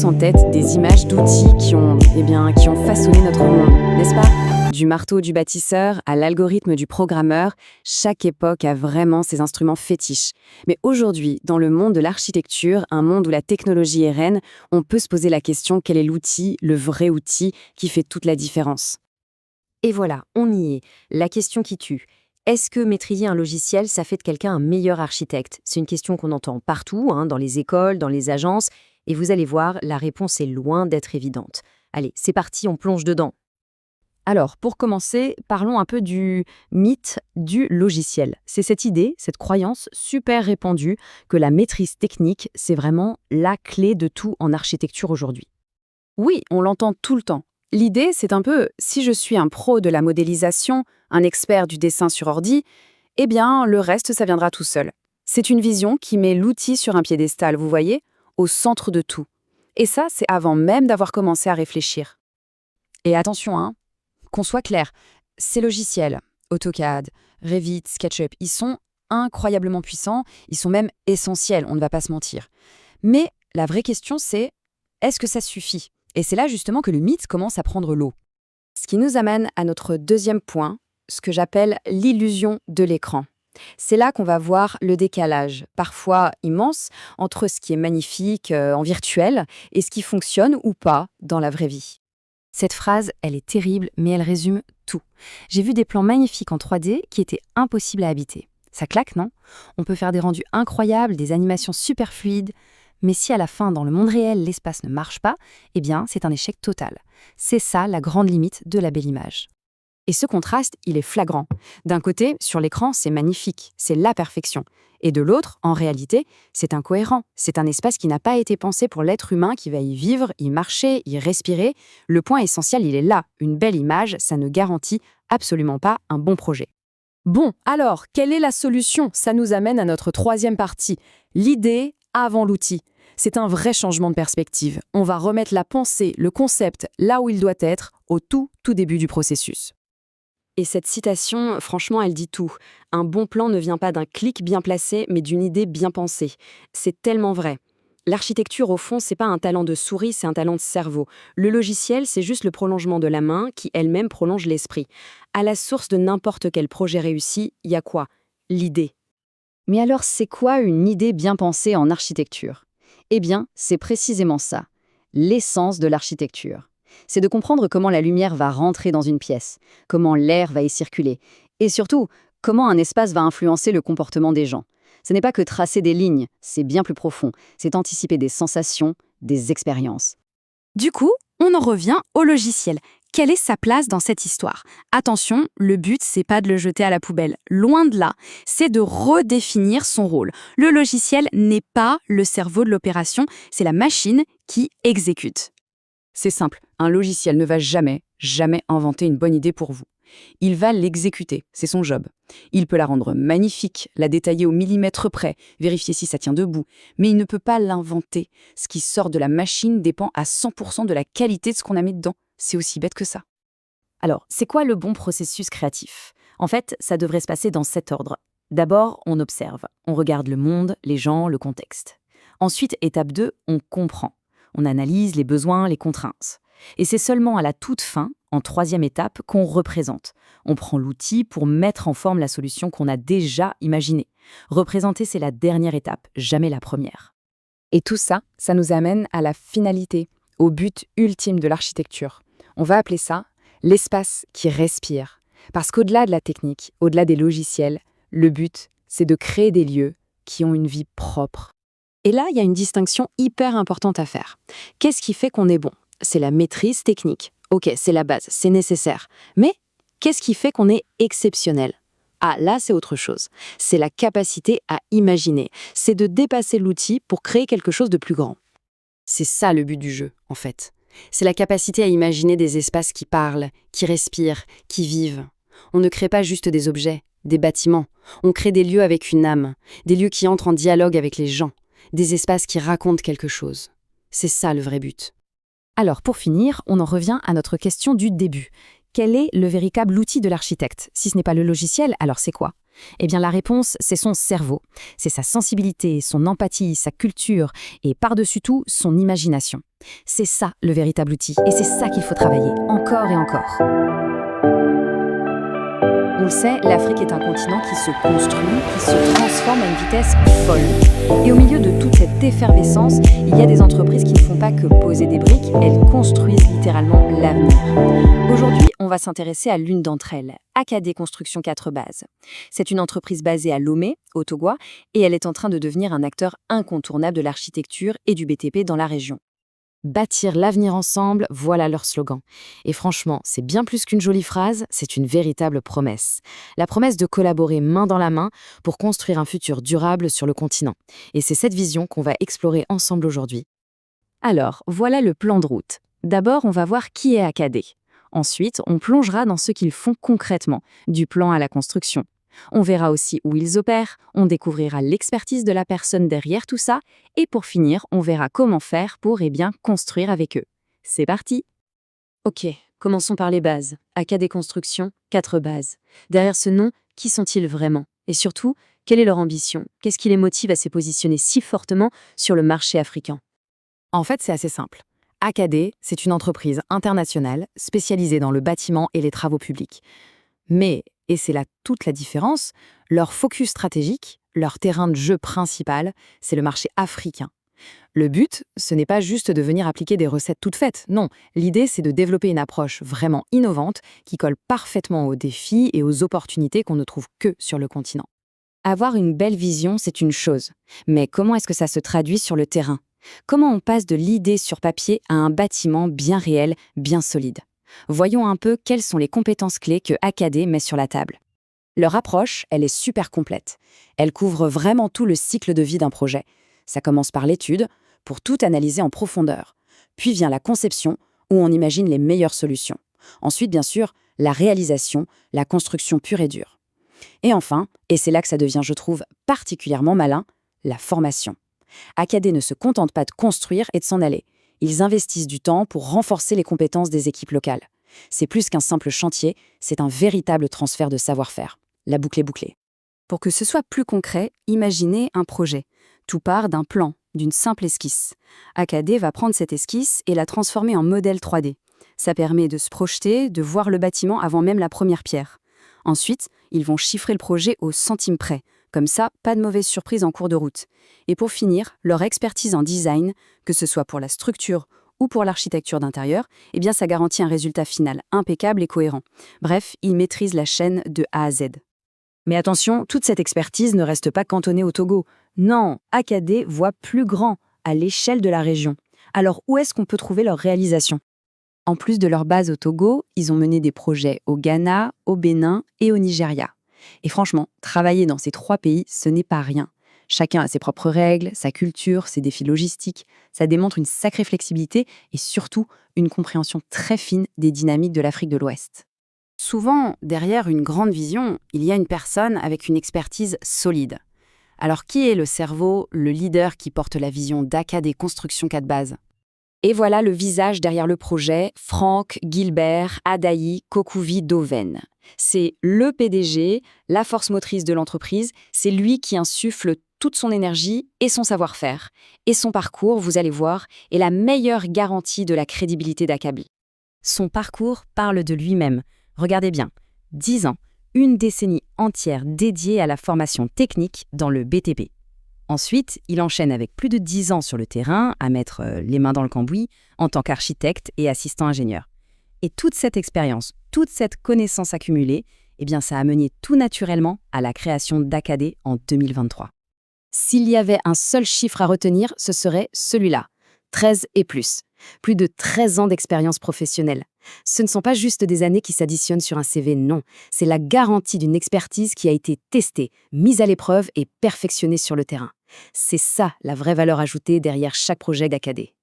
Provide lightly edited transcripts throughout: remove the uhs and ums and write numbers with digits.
en tête des images d'outils qui ont façonné notre monde, n'est-ce pas? Du marteau du bâtisseur à l'algorithme du programmeur, chaque époque a vraiment ses instruments fétiches. Mais aujourd'hui, dans le monde de l'architecture, un monde où la technologie est reine, on peut se poser la question quel est l'outil, le vrai outil, qui fait toute la différence? Et voilà, on y est. La question qui tue. Est-ce que maîtriser un logiciel, ça fait de quelqu'un un meilleur architecte? C'est une question qu'on entend partout, dans les écoles, dans les agences. Et vous allez voir, la réponse est loin d'être évidente. Allez, c'est parti, on plonge dedans. Alors, pour commencer, parlons un peu du mythe du logiciel. C'est cette idée, cette croyance super répandue que la maîtrise technique, c'est vraiment la clé de tout en architecture aujourd'hui. Oui, on l'entend tout le temps. L'idée, c'est un peu, si je suis un pro de la modélisation, un expert du dessin sur ordi, eh bien, le reste, ça viendra tout seul. C'est une vision qui met l'outil sur un piédestal, vous voyez, au centre de tout. Et ça, c'est avant même d'avoir commencé à réfléchir. Et attention, qu'on soit clair, ces logiciels, AutoCAD, Revit, SketchUp, ils sont incroyablement puissants, ils sont même essentiels, on ne va pas se mentir. Mais la vraie question, c'est, est-ce que ça suffit? Et c'est là justement que le mythe commence à prendre l'eau. Ce qui nous amène à notre deuxième point, ce que j'appelle l'illusion de l'écran. C'est là qu'on va voir le décalage, parfois immense, entre ce qui est magnifique en virtuel et ce qui fonctionne ou pas dans la vraie vie. Cette phrase, elle est terrible, mais elle résume tout. J'ai vu des plans magnifiques en 3D qui étaient impossibles à habiter. Ça claque, non? On peut faire des rendus incroyables, des animations super fluides, mais si à la fin, dans le monde réel, l'espace ne marche pas, eh bien, c'est un échec total. C'est ça la grande limite de la belle image. Et ce contraste, il est flagrant. D'un côté, sur l'écran, c'est magnifique, c'est la perfection. Et de l'autre, en réalité, c'est incohérent. C'est un espace qui n'a pas été pensé pour l'être humain qui va y vivre, y marcher, y respirer. Le point essentiel, il est là. Une belle image, ça ne garantit absolument pas un bon projet. Bon, alors, quelle est la solution? Ça nous amène à notre troisième partie. L'idée avant l'outil. C'est un vrai changement de perspective. On va remettre la pensée, le concept, là où il doit être, au tout début du processus. Et cette citation, franchement, elle dit tout. Un bon plan ne vient pas d'un clic bien placé, mais d'une idée bien pensée. C'est tellement vrai. L'architecture, au fond, c'est pas un talent de souris, c'est un talent de cerveau. Le logiciel, c'est juste le prolongement de la main qui elle-même prolonge l'esprit. À la source de n'importe quel projet réussi, il y a quoi? L'idée. Mais alors, c'est quoi une idée bien pensée en architecture? Eh bien, c'est précisément ça, l'essence de l'architecture. C'est de comprendre comment la lumière va rentrer dans une pièce, comment l'air va y circuler, et surtout, comment un espace va influencer le comportement des gens. Ce n'est pas que tracer des lignes, c'est bien plus profond, c'est anticiper des sensations, des expériences. Du coup, on en revient au logiciel. Quelle est sa place dans cette histoire? Attention, le but, c'est pas de le jeter à la poubelle. Loin de là, c'est de redéfinir son rôle. Le logiciel n'est pas le cerveau de l'opération, c'est la machine qui exécute. C'est simple, un logiciel ne va jamais inventer une bonne idée pour vous. Il va l'exécuter, c'est son job. Il peut la rendre magnifique, la détailler au millimètre près, vérifier si ça tient debout, mais il ne peut pas l'inventer. Ce qui sort de la machine dépend à 100% de la qualité de ce qu'on a mis dedans. C'est aussi bête que ça. Alors, c'est quoi le bon processus créatif? En fait, ça devrait se passer dans cet ordre. D'abord, on observe. On regarde le monde, les gens, le contexte. Ensuite, étape 2, on comprend. On analyse les besoins, les contraintes. Et c'est seulement à la toute fin, en troisième étape, qu'on représente. On prend l'outil pour mettre en forme la solution qu'on a déjà imaginée. Représenter, c'est la dernière étape, jamais la première. Et tout ça, ça nous amène à la finalité, au but ultime de l'architecture. On va appeler ça l'espace qui respire. Parce qu'au-delà de la technique, au-delà des logiciels, le but, c'est de créer des lieux qui ont une vie propre. Et là, il y a une distinction hyper importante à faire. Qu'est-ce qui fait qu'on est bon? C'est la maîtrise technique. Ok, c'est la base, c'est nécessaire. Mais qu'est-ce qui fait qu'on est exceptionnel? Ah, là, c'est autre chose. C'est la capacité à imaginer. C'est de dépasser l'outil pour créer quelque chose de plus grand. C'est ça le but du jeu, en fait. C'est la capacité à imaginer des espaces qui parlent, qui respirent, qui vivent. On ne crée pas juste des objets, des bâtiments. On crée des lieux avec une âme, des lieux qui entrent en dialogue avec les gens, des espaces qui racontent quelque chose. C'est ça le vrai but. Alors, pour finir, on en revient à notre question du début. Quel est le véritable outil de l'architecte? Si ce n'est pas le logiciel, alors c'est quoi? Eh bien, la réponse, c'est son cerveau. C'est sa sensibilité, son empathie, sa culture et par-dessus tout, son imagination. C'est ça le véritable outil et c'est ça qu'il faut travailler encore et encore. On le sait, l'Afrique est un continent qui se construit, qui se transforme à une vitesse folle. Et au milieu de toute cette effervescence, il y a des entreprises qui ne font pas que poser des briques, elles construisent littéralement l'avenir. Aujourd'hui, on va s'intéresser à l'une d'entre elles, AKD Construction 4 Bases. C'est une entreprise basée à Lomé, au Togo, et elle est en train de devenir un acteur incontournable de l'architecture et du BTP dans la région. Bâtir l'avenir ensemble, voilà leur slogan. Et franchement, c'est bien plus qu'une jolie phrase, c'est une véritable promesse. La promesse de collaborer main dans la main pour construire un futur durable sur le continent. Et c'est cette vision qu'on va explorer ensemble aujourd'hui. Alors, voilà le plan de route. D'abord, on va voir qui est AKD. Ensuite, on plongera dans ce qu'ils font concrètement, du plan à la construction. On verra aussi où ils opèrent, on découvrira l'expertise de la personne derrière tout ça, et pour finir, on verra comment faire pour construire avec eux. C'est parti! Ok, commençons par les bases. AKD Construction, 4 bases. Derrière ce nom, qui sont-ils vraiment? Et surtout, quelle est leur ambition? Qu'est-ce qui les motive à se positionner si fortement sur le marché africain? En fait, c'est assez simple. AKD, c'est une entreprise internationale spécialisée dans le bâtiment et les travaux publics. Mais, et c'est là toute la différence, leur focus stratégique, leur terrain de jeu principal, c'est le marché africain. Le but, ce n'est pas juste de venir appliquer des recettes toutes faites, non. L'idée, c'est de développer une approche vraiment innovante qui colle parfaitement aux défis et aux opportunités qu'on ne trouve que sur le continent. Avoir une belle vision, c'est une chose. Mais comment est-ce que ça se traduit sur le terrain? Comment on passe de l'idée sur papier à un bâtiment bien réel, bien solide? Voyons un peu quelles sont les compétences clés que AKD met sur la table. Leur approche, elle est super complète. Elle couvre vraiment tout le cycle de vie d'un projet. Ça commence par l'étude, pour tout analyser en profondeur. Puis vient la conception, où on imagine les meilleures solutions. Ensuite, bien sûr, la réalisation, la construction pure et dure. Et enfin, et c'est là que ça devient, je trouve, particulièrement malin, la formation. AKD ne se contente pas de construire et de s'en aller. Ils investissent du temps pour renforcer les compétences des équipes locales. C'est plus qu'un simple chantier, c'est un véritable transfert de savoir-faire. La boucle est bouclée. Pour que ce soit plus concret, imaginez un projet. Tout part d'un plan, d'une simple esquisse. AKD va prendre cette esquisse et la transformer en modèle 3D. Ça permet de se projeter, de voir le bâtiment avant même la première pierre. Ensuite, ils vont chiffrer le projet au centime près. Comme ça, pas de mauvaise surprise en cours de route. Et pour finir, leur expertise en design, que ce soit pour la structure ou pour l'architecture d'intérieur, ça garantit un résultat final impeccable et cohérent. Bref, ils maîtrisent la chaîne de A à Z. Mais attention, toute cette expertise ne reste pas cantonnée au Togo. Non, AKD voit plus grand, à l'échelle de la région. Alors où est-ce qu'on peut trouver leur réalisation? En plus de leur base au Togo, ils ont mené des projets au Ghana, au Bénin et au Nigeria. Et franchement, travailler dans ces 3 pays, ce n'est pas rien. Chacun a ses propres règles, sa culture, ses défis logistiques. Ça démontre une sacrée flexibilité et surtout une compréhension très fine des dynamiques de l'Afrique de l'Ouest. Souvent, derrière une grande vision, il y a une personne avec une expertise solide. Alors qui est le cerveau, le leader qui porte la vision d'AKD Construction 4 Bases? Et voilà le visage derrière le projet, Franck Gilbert Adaï Kokouvi Doven. C'est le PDG, la force motrice de l'entreprise, c'est lui qui insuffle toute son énergie et son savoir-faire. Et son parcours, vous allez voir, est la meilleure garantie de la crédibilité d'AKD. Son parcours parle de lui-même. Regardez bien, 10 ans, une décennie entière dédiée à la formation technique dans le BTP. Ensuite, il enchaîne avec plus de 10 ans sur le terrain, à mettre les mains dans le cambouis, en tant qu'architecte et assistant ingénieur. Et toute cette expérience, toute cette connaissance accumulée, ça a mené tout naturellement à la création d'AKD en 2023. S'il y avait un seul chiffre à retenir, ce serait celui-là, 13 et plus. Plus de 13 ans d'expérience professionnelle. Ce ne sont pas juste des années qui s'additionnent sur un CV, non. C'est la garantie d'une expertise qui a été testée, mise à l'épreuve et perfectionnée sur le terrain. C'est ça la vraie valeur ajoutée derrière chaque projet d'AKD.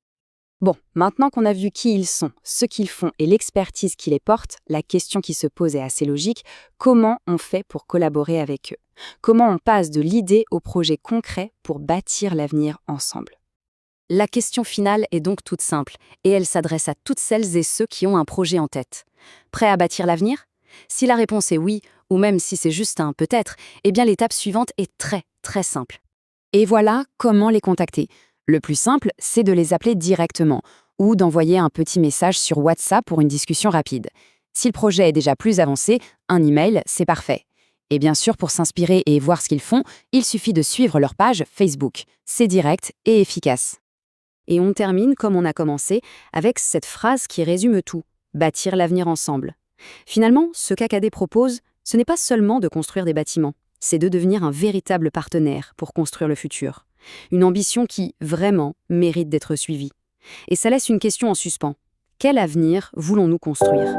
Bon, maintenant qu'on a vu qui ils sont, ce qu'ils font et l'expertise qui les porte, la question qui se pose est assez logique. Comment on fait pour collaborer avec eux? Comment on passe de l'idée au projet concret pour bâtir l'avenir ensemble? La question finale est donc toute simple, et elle s'adresse à toutes celles et ceux qui ont un projet en tête. Prêts à bâtir l'avenir? Si la réponse est oui, ou même si c'est juste un peut-être, eh bien l'étape suivante est très, très simple. Et voilà comment les contacter. Le plus simple, c'est de les appeler directement ou d'envoyer un petit message sur WhatsApp pour une discussion rapide. Si le projet est déjà plus avancé, un email, c'est parfait. Et bien sûr, pour s'inspirer et voir ce qu'ils font, il suffit de suivre leur page Facebook. C'est direct et efficace. Et on termine, comme on a commencé, avec cette phrase qui résume tout: bâtir l'avenir ensemble. Finalement, ce qu'Acadé propose, ce n'est pas seulement de construire des bâtiments, c'est de devenir un véritable partenaire pour construire le futur. Une ambition qui, vraiment, mérite d'être suivie. Et ça laisse une question en suspens. Quel avenir voulons-nous construire ?